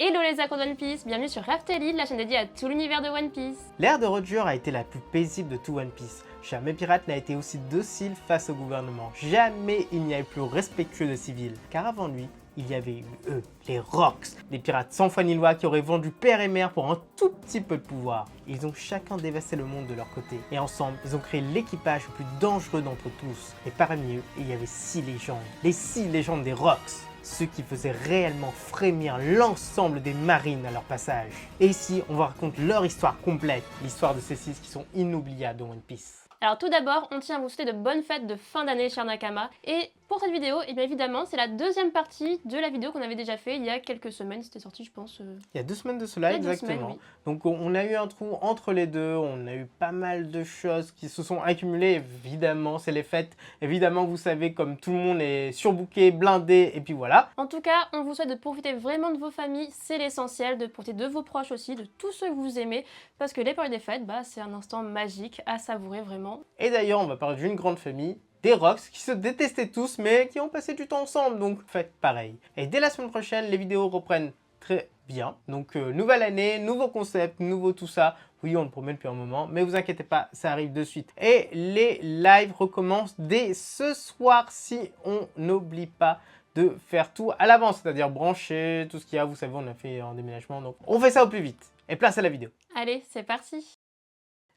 Hello les accros de One Piece, bienvenue sur Raftalie, la chaîne dédiée à tout l'univers de One Piece. L'ère de Roger a été la plus paisible de tout One Piece. Jamais pirate n'a été aussi docile face au gouvernement. Jamais il n'y a eu plus respectueux de civils. Car avant lui, il y avait eu eux, les Rocks, des pirates sans foi ni loi qui auraient vendu père et mère pour un tout petit peu de pouvoir. Ils ont chacun dévasté le monde de leur côté. Et ensemble, ils ont créé l'équipage le plus dangereux d'entre tous. Et parmi eux, il y avait 6 légendes. Les 6 légendes des Rocks. Ceux qui faisaient réellement frémir l'ensemble des marines à leur passage. Et ici, on vous raconte leur histoire complète, l'histoire de ces 6 qui sont inoubliables dans One Piece. Alors tout d'abord, on tient à vous souhaiter de bonnes fêtes de fin d'année, chers Nakama. Et pour cette vidéo, et bien évidemment, c'est la deuxième partie de la vidéo qu'on avait déjà fait il y a quelques semaines. C'était sorti, je pense... Il y a 2 semaines de cela, exactement. Semaines, oui. Donc on a eu un trou entre les deux, on a eu pas mal de choses qui se sont accumulées. Évidemment, c'est les fêtes. Évidemment, vous savez, comme tout le monde est surbooké, blindé, et puis voilà. En tout cas, on vous souhaite de profiter vraiment de vos familles, c'est l'essentiel, de profiter de vos proches aussi, de tous ceux que vous aimez, parce que les périodes des fêtes, c'est un instant magique à savourer vraiment. Et d'ailleurs, on va parler d'une grande famille, des Rocks, qui se détestaient tous, mais qui ont passé du temps ensemble, donc faites pareil. Et dès la semaine prochaine, les vidéos reprennent très bien. Donc nouvelle année, nouveau concept, nouveau tout ça. Oui, on le promet depuis un moment, mais vous inquiétez pas, ça arrive de suite. Et les lives recommencent dès ce soir, si on n'oublie pas de faire tout à l'avance, c'est-à-dire brancher tout ce qu'il y a. Vous savez, on a fait un déménagement, donc on fait ça au plus vite. Et place à la vidéo. Allez, c'est parti.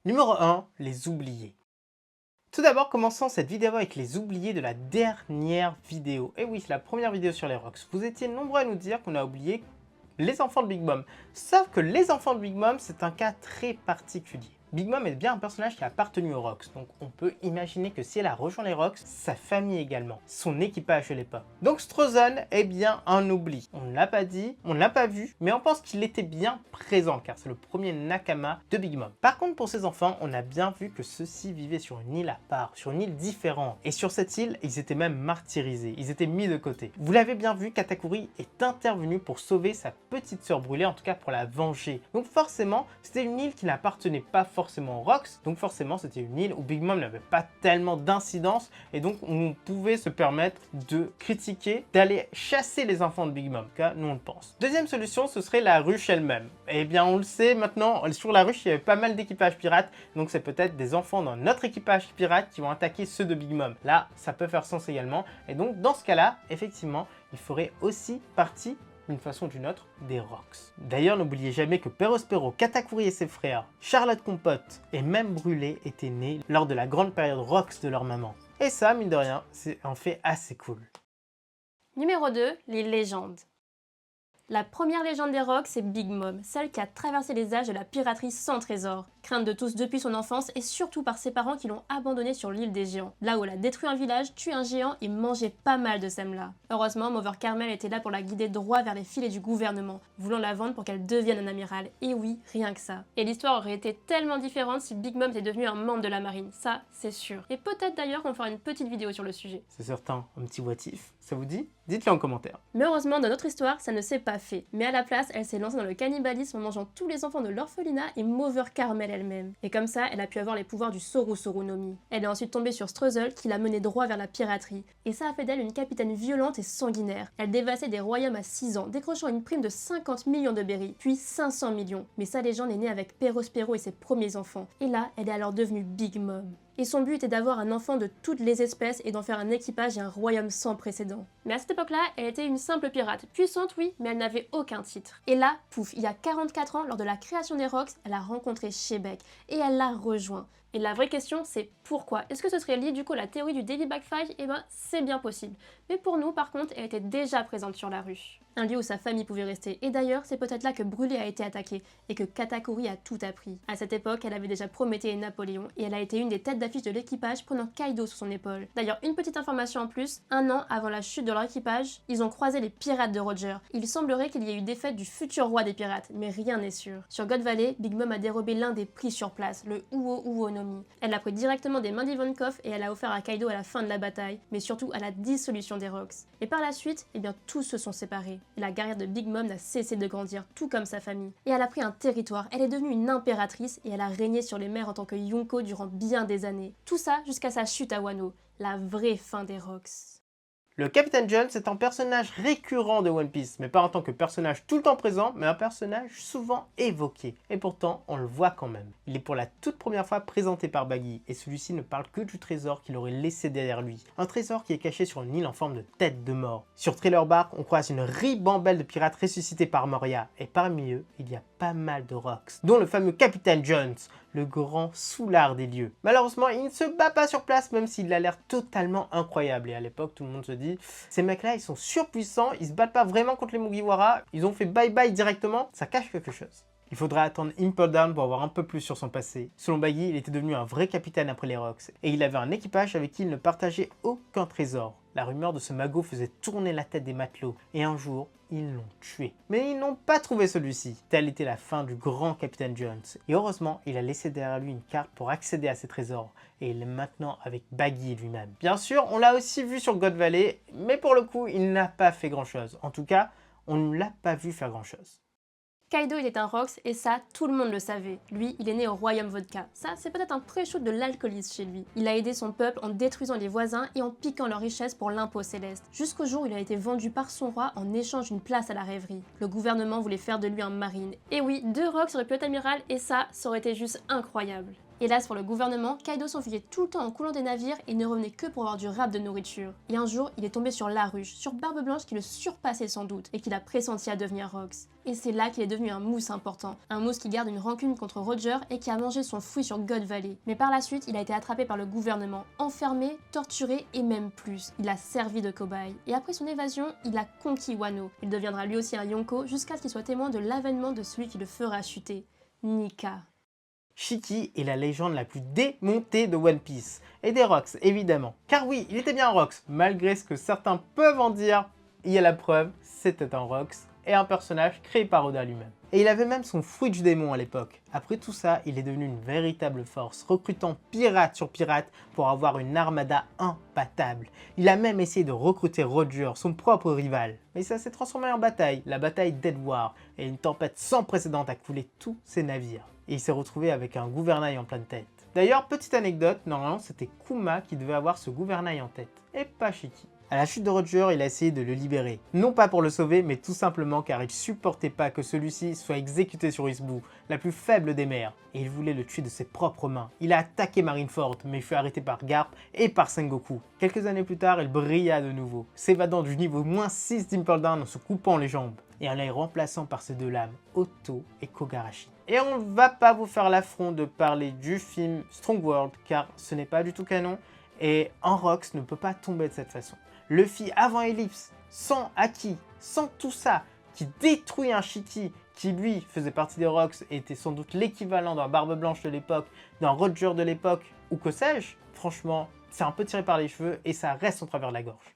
Numéro 1, les oubliés. Tout d'abord, commençons cette vidéo avec les oubliés de la dernière vidéo. Et oui, c'est la première vidéo sur les Rocks. Vous étiez nombreux à nous dire qu'on a oublié les enfants de Big Mom. Sauf que les enfants de Big Mom, c'est un cas très particulier. Big Mom est bien un personnage qui a appartenu aux Rocks, donc on peut imaginer que si elle a rejoint les Rocks, sa famille également, son équipage ne l'est pas. Donc Strozon est bien un oubli. On ne l'a pas dit, on ne l'a pas vu, mais on pense qu'il était bien présent, car c'est le premier Nakama de Big Mom. Par contre, pour ses enfants, on a bien vu que ceux-ci vivaient sur une île à part, sur une île différente. Et sur cette île, ils étaient même martyrisés, ils étaient mis de côté. Vous l'avez bien vu, Katakuri est intervenu pour sauver sa petite sœur brûlée, en tout cas pour la venger. Donc forcément, c'était une île qui n'appartenait pas forcément aux Rocks, donc forcément c'était une île où Big Mom n'avait pas tellement d'incidence et donc on pouvait se permettre de critiquer, d'aller chasser les enfants de Big Mom, car nous on le pense. Deuxième solution, ce serait la ruche elle-même. Eh bien on le sait maintenant, sur la ruche il y avait pas mal d'équipages pirates, donc c'est peut-être des enfants dans notre équipage pirate qui vont attaquer ceux de Big Mom. Là, ça peut faire sens également, et donc dans ce cas-là, effectivement, il ferait aussi partie d'une façon ou d'une autre, des Rocks. D'ailleurs, n'oubliez jamais que Perospero, Katakuri et ses frères, Charlotte Compote et même Brûlé étaient nés lors de la grande période Rocks de leur maman. Et ça, mine de rien, c'est un fait assez cool. Numéro 2, les légendes. La première légende des Rocks, c'est Big Mom, celle qui a traversé les âges de la piraterie sans trésor. Crainte de tous depuis son enfance et surtout par ses parents qui l'ont abandonnée sur l'île des géants, là où elle a détruit un village, tué un géant et mangé pas mal de semla. Heureusement, Mother Carmel était là pour la guider droit vers les filets du gouvernement, voulant la vendre pour qu'elle devienne un amiral. Et oui, rien que ça. Et l'histoire aurait été tellement différente si Big Mom était devenu un membre de la marine, ça c'est sûr. Et peut-être d'ailleurs qu'on fera une petite vidéo sur le sujet. C'est certain, un petit what if, ça vous dit? Dites-le en commentaire. Mais heureusement, dans notre histoire, ça ne s'est pas fait. Mais à la place, elle s'est lancée dans le cannibalisme en mangeant tous les enfants de l'orphelinat et Mother Carmel elle-même. Et comme ça, elle a pu avoir les pouvoirs du Soru Soru no Mi. Elle est ensuite tombée sur Struzol qui l'a menée droit vers la piraterie. Et ça a fait d'elle une capitaine violente et sanguinaire. Elle dévastait des royaumes à 6 ans, décrochant une prime de 50 millions de berries, puis 500 millions. Mais sa légende est née avec Perospero et ses premiers enfants. Et là, elle est alors devenue Big Mom. Et son but était d'avoir un enfant de toutes les espèces et d'en faire un équipage et un royaume sans précédent. Mais à cette époque-là, elle était une simple pirate, puissante oui, mais elle n'avait aucun titre. Et là, pouf, il y a 44 ans, lors de la création des Rocks, elle a rencontré Shebeck et elle l'a rejoint. Et la vraie question, c'est pourquoi? Est-ce que ce serait lié du coup à la théorie du Davy Backfive? Eh ben, c'est bien possible. Mais pour nous, par contre, elle était déjà présente sur la ruche. Un lieu où sa famille pouvait rester. Et d'ailleurs, c'est peut-être là que Brûlé a été attaqué et que Katakuri a tout appris. À cette époque, elle avait déjà Prométhée et Napoléon et elle a été une des têtes d'affiche de l'équipage prenant Kaido sur son épaule. D'ailleurs, une petite information en plus, un an avant la chute de leur équipage, ils ont croisé les pirates de Roger. Il semblerait qu'il y ait eu défaite du futur roi des pirates, mais rien n'est sûr. Sur God Valley, Big Mom a dérobé l'un des prix sur place, le Uo Uo no Mi. Elle l'a pris directement des mains d'Ivankov et elle a offert à Kaido à la fin de la bataille, mais surtout à la dissolution des Rocks. Et par la suite, eh bien tous se sont séparés. Et la carrière de Big Mom n'a cessé de grandir, tout comme sa famille. Et elle a pris un territoire, elle est devenue une impératrice et elle a régné sur les mers en tant que Yonko durant bien des années. Tout ça jusqu'à sa chute à Wano, la vraie fin des Rocks. Le Capitaine Jones est un personnage récurrent de One Piece, mais pas en tant que personnage tout le temps présent, mais un personnage souvent évoqué. Et pourtant, on le voit quand même. Il est pour la toute première fois présenté par Baggy, et celui-ci ne parle que du trésor qu'il aurait laissé derrière lui. Un trésor qui est caché sur une île en forme de tête de mort. Sur Thriller Bark, on croise une ribambelle de pirates ressuscités par Moria, et parmi eux, il y a pas mal de Rocks, dont le fameux Capitaine Jones, le grand soulard des lieux. Malheureusement, il ne se bat pas sur place, même s'il a l'air totalement incroyable. Et à l'époque, tout le monde se dit, ces mecs-là, ils sont surpuissants, ils se battent pas vraiment contre les Mugiwara, ils ont fait bye-bye directement, ça cache quelque chose. Il faudra attendre Impel Down pour avoir un peu plus sur son passé. Selon Baggy, il était devenu un vrai capitaine après les Rocks, et il avait un équipage avec qui il ne partageait aucun trésor. La rumeur de ce magot faisait tourner la tête des matelots, et un jour, ils l'ont tué. Mais ils n'ont pas trouvé celui-ci. Telle était la fin du grand Capitaine Jones. Et heureusement, il a laissé derrière lui une carte pour accéder à ses trésors. Et il est maintenant avec Baggy lui-même. Bien sûr, on l'a aussi vu sur God Valley, mais pour le coup, il n'a pas fait grand-chose. En tout cas, on ne l'a pas vu faire grand-chose. Kaido il est un Rocks et ça, tout le monde le savait. Lui, il est né au Royaume Vodka. Ça, c'est peut-être un pré-shoot de l'alcoolisme chez lui. Il a aidé son peuple en détruisant les voisins et en piquant leurs richesses pour l'impôt céleste. Jusqu'au jour où il a été vendu par son roi en échange d'une place à la rêverie. Le gouvernement voulait faire de lui un marine. Et oui, 2 Rocks auraient pu être amiral et ça aurait été juste incroyable. Hélas pour le gouvernement, Kaido s'enfuyait tout le temps en coulant des navires et ne revenait que pour avoir du rap de nourriture. Et un jour, il est tombé sur Laruche, sur Barbe Blanche qui le surpassait sans doute et qui l'a pressenti à devenir Rocks. Et c'est là qu'il est devenu un mousse important. Un mousse qui garde une rancune contre Roger et qui a mangé son fruit sur God Valley. Mais par la suite, il a été attrapé par le gouvernement, enfermé, torturé et même plus. Il a servi de cobaye. Et après son évasion, il a conquis Wano. Il deviendra lui aussi un Yonko jusqu'à ce qu'il soit témoin de l'avènement de celui qui le fera chuter, Nika. Shiki est la légende la plus démontée de One Piece. Et des Rocks, évidemment. Car oui, il était bien un Rocks, malgré ce que certains peuvent en dire. Il y a la preuve, c'était un Rocks et un personnage créé par Oda lui-même. Et il avait même son fruit du démon à l'époque. Après tout ça, il est devenu une véritable force, recrutant pirate sur pirate pour avoir une armada imbattable. Il a même essayé de recruter Roger, son propre rival. Mais ça s'est transformé en bataille, la bataille Dead War, et une tempête sans précédent a coulé tous ses navires. Et il s'est retrouvé avec un gouvernail en pleine tête. D'ailleurs, petite anecdote, normalement c'était Kuma qui devait avoir ce gouvernail en tête, et pas Shiki. À la chute de Roger, il a essayé de le libérer. Non pas pour le sauver, mais tout simplement car il supportait pas que celui-ci soit exécuté sur Isbu, la plus faible des mers. Et il voulait le tuer de ses propres mains. Il a attaqué Marineford, mais il fut arrêté par Garp et par Sengoku. Quelques années plus tard, il brilla de nouveau, s'évadant du niveau -6 d'Impel Down en se coupant les jambes, et en les remplaçant par ses 2 lames, Otto et Kogarashi. Et on ne va pas vous faire l'affront de parler du film Strong World, car ce n'est pas du tout canon, et un Rocks ne peut pas tomber de cette façon. Luffy avant Ellipse, sans Haki, sans tout ça, qui détruit un Shiki, qui lui faisait partie des Rocks et était sans doute l'équivalent d'un Barbe Blanche de l'époque, d'un Roger de l'époque, ou que sais-je, franchement, c'est un peu tiré par les cheveux et ça reste en travers de la gorge.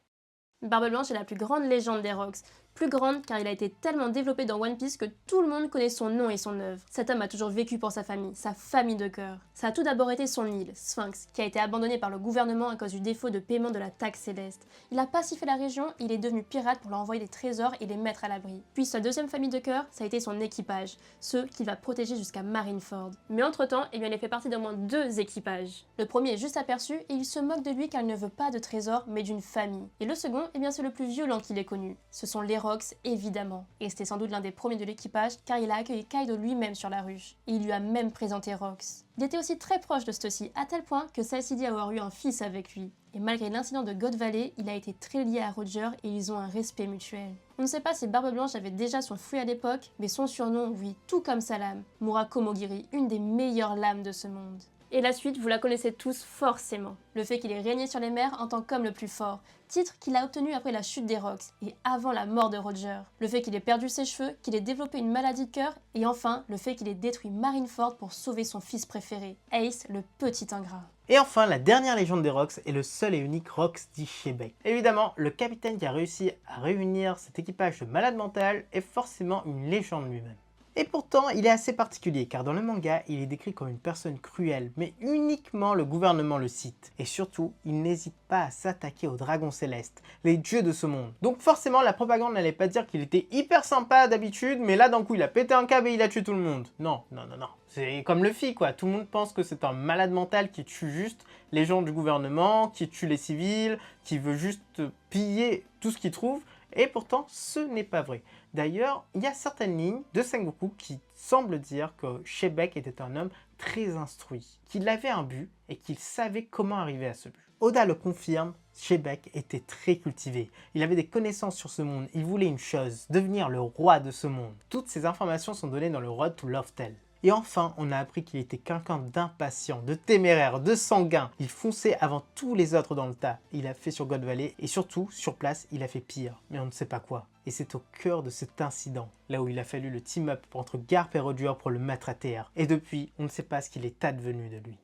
Barbe Blanche est la plus grande légende des Rocks. Plus grande car il a été tellement développé dans One Piece que tout le monde connaît son nom et son œuvre. Cet homme a toujours vécu pour sa famille de cœur. Ça a tout d'abord été son île, Sphinx, qui a été abandonnée par le gouvernement à cause du défaut de paiement de la taxe céleste. Il a pacifié la région et il est devenu pirate pour leur envoyer des trésors et les mettre à l'abri. Puis sa deuxième famille de cœur, ça a été son équipage, ceux qu'il va protéger jusqu'à Marineford. Mais entre-temps, il fait partie d'au moins 2 équipages. Le premier est juste aperçu et il se moque de lui car il ne veut pas de trésors mais d'une famille. Et le second, c'est le plus violent qu'il ait connu. Ce sont les Rocks, évidemment. Et c'était sans doute l'un des premiers de l'équipage car il a accueilli Kaido lui-même sur la ruche. Et il lui a même présenté Rocks. Il était aussi très proche de Stussy, à tel point que celle-ci dit avoir eu un fils avec lui. Et malgré l'incident de God Valley, il a été très lié à Roger et ils ont un respect mutuel. On ne sait pas si Barbe Blanche avait déjà son fruit à l'époque, mais son surnom, oui, tout comme sa lame, Murako Mogiri, une des meilleures lames de ce monde. Et la suite, vous la connaissez tous forcément. Le fait qu'il ait régné sur les mers en tant qu'homme le plus fort, titre qu'il a obtenu après la chute des Rocks et avant la mort de Roger. Le fait qu'il ait perdu ses cheveux, qu'il ait développé une maladie de cœur, et enfin, le fait qu'il ait détruit Marineford pour sauver son fils préféré, Ace, le petit ingrat. Et enfin, la dernière légende des Rocks est le seul et unique Rocks d'Ishebek. Évidemment, le capitaine qui a réussi à réunir cet équipage de malades mentales est forcément une légende lui-même. Et pourtant, il est assez particulier, car dans le manga, il est décrit comme une personne cruelle, mais uniquement le gouvernement le cite. Et surtout, il n'hésite pas à s'attaquer aux dragons célestes, les dieux de ce monde. Donc forcément, la propagande n'allait pas dire qu'il était hyper sympa d'habitude, mais là d'un coup, il a pété un câble et il a tué tout le monde. Non, non, non, non. C'est comme Luffy, quoi. Tout le monde pense que c'est un malade mental qui tue juste les gens du gouvernement, qui tue les civils, qui veut juste piller tout ce qu'il trouve. Et pourtant, ce n'est pas vrai. D'ailleurs, il y a certaines lignes de Sengoku qui semblent dire que Shebek était un homme très instruit, qu'il avait un but et qu'il savait comment arriver à ce but. Oda le confirme, Shebek était très cultivé. Il avait des connaissances sur ce monde, il voulait une chose, devenir le roi de ce monde. Toutes ces informations sont données dans le Road to Love-Tale. Et enfin, on a appris qu'il était quelqu'un d'impatient, de téméraire, de sanguin. Il fonçait avant tous les autres dans le tas. Il a fait sur God Valley et surtout, sur place, il a fait pire. Mais on ne sait pas quoi. Et c'est au cœur de cet incident, là où il a fallu le team-up entre Garp et Roger pour le mettre à terre. Et depuis, on ne sait pas ce qu'il est advenu de lui.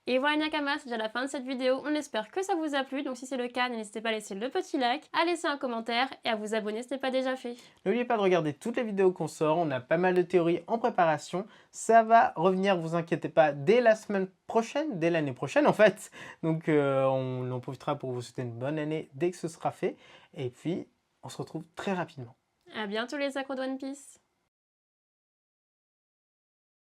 Et voilà Nakama, c'est déjà la fin de cette vidéo, on espère que ça vous a plu, donc si c'est le cas, n'hésitez pas à laisser le petit like, à laisser un commentaire et à vous abonner si ce n'est pas déjà fait. N'oubliez pas de regarder toutes les vidéos qu'on sort, on a pas mal de théories en préparation, ça va revenir, vous inquiétez pas, dès la semaine prochaine, dès l'année prochaine en fait, donc on en profitera pour vous souhaiter une bonne année dès que ce sera fait, et puis on se retrouve très rapidement. A bientôt les accros de One Piece.